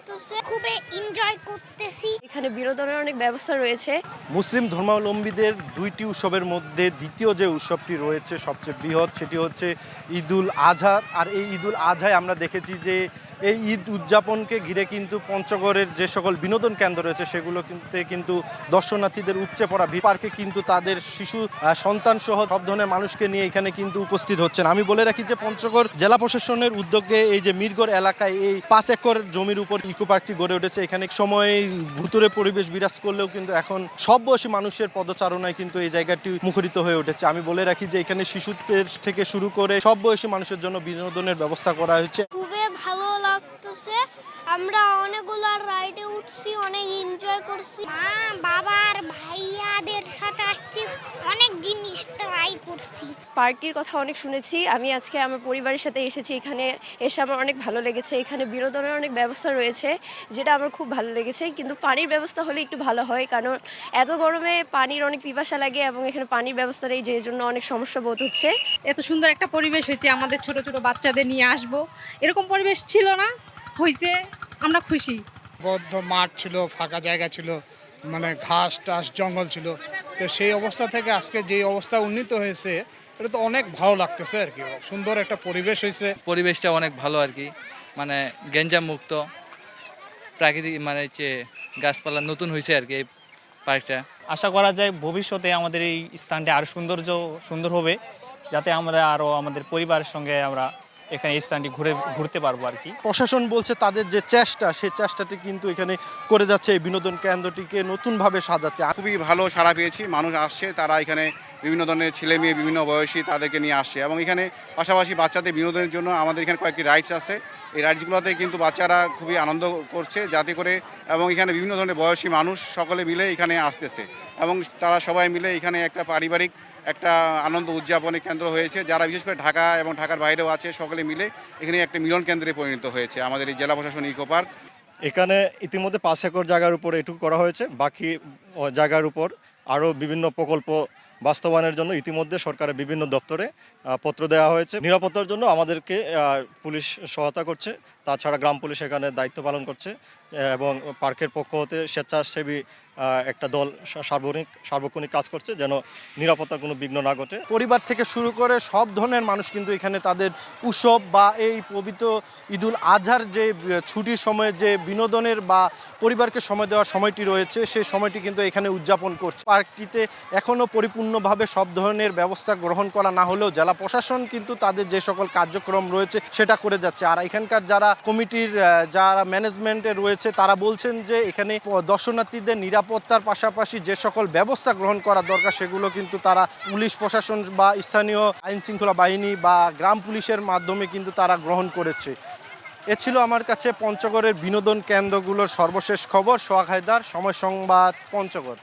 লাগতেছে, খুবই এনজয় করতেছি। এখানে বিনোদনের অনেক ব্যবস্থা রয়েছে। মুসলিম ধর্মাবলম্বীদের দুইটি উৎসবের মধ্যে দ্বিতীয় যে উৎসবটি রয়েছে সবচেয়ে বৃহৎ, সেটি হচ্ছে ঈদুল আজহা। আর এই ঈদুল আজহায় আমরা দেখেছি যে এই ঈদ উদযাপনকে ঘিরে কিন্তু পঞ্চগড়ের যে সকল বিনোদন কেন্দ্র রয়েছে সেগুলো কিন্তু দর্শনার্থীদের উপচে পড়া ভিড়। পার্কে কিন্তু তাদের শিশু সন্তান সহ সব ধরনের মানুষকে নিয়ে এখানে কিন্তু উপস্থিত হচ্ছেন। আমি বলে রাখি যে পঞ্চগড় জেলা প্রশাসনের উদ্যোগে এই যে মিরগড় এলাকায় এই 5 একর জমির উপর ইকো পার্কটি গড়ে উঠেছে। এখানে সময় ভুতুরে পরিবেশ বিরাজ করলেও কিন্তু এখন সব বয়সী মানুষের পদচারণায় কিন্তু এই জায়গাটি মুখরিত হয়ে উঠেছে। আমি বলে রাখি যে এখানে শিশুদের থেকে শুরু করে সব বয়সী মানুষের জন্য বিনোদনের ব্যবস্থা করা হয়েছে। খুবই ভালো লাগতেছে, আমরা অনেকগুলো রাইডে উঠছি, অনেক এনজয় করছি। মা বাবার ভাইয়াদের সাথে আসছি, অনেক জিনিস ট্রাই করছি। পার্কটির কথা অনেক শুনেছি, আমি আজকে আমার পরিবারের সাথে এসেছি। এখানে এসে আমার অনেক ভালো লেগেছে। এখানে বিনোদনের অনেক ব্যবস্থা রয়েছে, যেটা আমার খুব ভালো লেগেছে। কিন্তু পানির ব্যবস্থা হলে একটু ভালো হয়, কারণ এত গরমে পানির অনেক পিপাসা লাগে এবং এখানে পানির ব্যবস্থা নেই, যে জন্য অনেক সমস্যা বোধ হচ্ছে। এত সুন্দর একটা পরিবেশ হয়েছে, আমাদের ছোট ছোট বাচ্চাদের নিয়ে আসবো, এরকম পরিবেশ ছিল না, হয়েছে, আমরা খুশি। বদ্ধ মাঠ ছিল, ফাঁকা জায়গা ছিল, মানে ঘাস টাস জঙ্গল ছিল। তো সেই অবস্থা থেকে আজকে যে অবস্থা উন্নীত হয়েছে, এটা তো অনেক ভালো লাগতেছে আর কি। সুন্দর একটা পরিবেশ হয়েছে। পরিবেশটা অনেক ভালো আর কি, মানে গ্যাঞ্জাম মুক্ত, প্রাকৃতিক মানে হচ্ছে গাছপালা নতুন হয়েছে আর কি এই পার্কটা। আশা করা যায় ভবিষ্যতে আমাদের এই স্থানটি আরও সুন্দর হবে, যাতে আমরা আরও আমাদের পরিবারের সঙ্গে আমরা এখানে এই স্থানটি ঘুরতে পারবো আর কি। প্রশাসন বলছে তাদের যে চেষ্টা, সেই চেষ্টাটি কিন্তু এখানে করে যাচ্ছে এই বিনোদন কেন্দ্রটিকে নতুনভাবে সাজাতে। খুবই ভালো সাড়া পেয়েছি, মানুষ আসছে, তারা এখানে বিভিন্ন ধরনের ছেলে মেয়ে বিভিন্ন বয়সী তাদেরকে নিয়ে আসছে। এবং এখানে পাশাপাশি বাচ্চাদের বিনোদনের জন্য আমাদের এখানে কয়েকটি রাইডস আছে। এই রাইডসগুলোতে কিন্তু বাচ্চারা খুবই আনন্দ করছে যাতে করে, এবং এখানে বিভিন্ন ধরনের বয়সী মানুষ সকলে মিলে এখানে আসতেছে এবং তারা সবাই মিলে এখানে একটা পারিবারিক একটা আনন্দ উদযাপনের কেন্দ্র হয়েছে। যারা বিশেষ করে ঢাকা এবং ঢাকার বাইরেও আছে, সকলে মিলে এখানে একটা মিলন কেন্দ্রে পরিণত হয়েছে আমাদের এই জেলা প্রশাসন ইকো পার্ক। এখানে ইতিমধ্যে 5 একর জায়গার উপর এটুকু করা হয়েছে। বাকি জায়গার উপর আরও বিভিন্ন প্রকল্প বাস্তবায়নের জন্য ইতিমধ্যে সরকারের বিভিন্ন দপ্তরে পত্র দেওয়া হয়েছে। নিরাপত্তার জন্য আমাদেরকে পুলিশ সহায়তা করছে, তাছাড়া গ্রাম পুলিশ এখানে দায়িত্ব পালন করছে এবং পার্কের পক্ষ হতে স্বেচ্ছাসেবী একটা দল সার্বক্ষণিক কাজ করছে যেন নিরাপত্তার কোনো বিঘ্ন না ঘটে। পরিবার থেকে শুরু করে সব ধরনের মানুষ কিন্তু এখানে তাদের উৎসব বা এই পবিত্র ঈদুল আজহার যে ছুটির সময়ে যে বিনোদনের বা পরিবারকে সময় দেওয়ার সময়টি রয়েছে, সেই সময়টি কিন্তু এখানে উদযাপন করছে। পার্কটিতে এখনও পরিপূর্ণভাবে সব ধরনের ব্যবস্থা গ্রহণ করা না হলেও জেলা প্রশাসন কিন্তু তাদের যে সকল কার্যক্রম রয়েছে সেটা করে যাচ্ছে। আর এখানকার যারা কমিটির যারা ম্যানেজমেন্টে রয়েছে তারা বলছেন যে এখানে দর্শনার্থীদের নিরাপত্তার পাশাপাশি যে সকল ব্যবস্থা গ্রহণ করা দরকার সেগুলো কিন্তু তারা পুলিশ প্রশাসন বা স্থানীয় আইন শৃঙ্খলা বাহিনী বা গ্রাম পুলিশের মাধ্যমে কিন্তু তারা গ্রহণ করেছে। এ ছিল আমার কাছে পঞ্চগড়ের বিনোদন কেন্দ্রগুলোর সর্বশেষ খবর। সোহাগ হায়দার, সময় সংবাদ, পঞ্চগড়।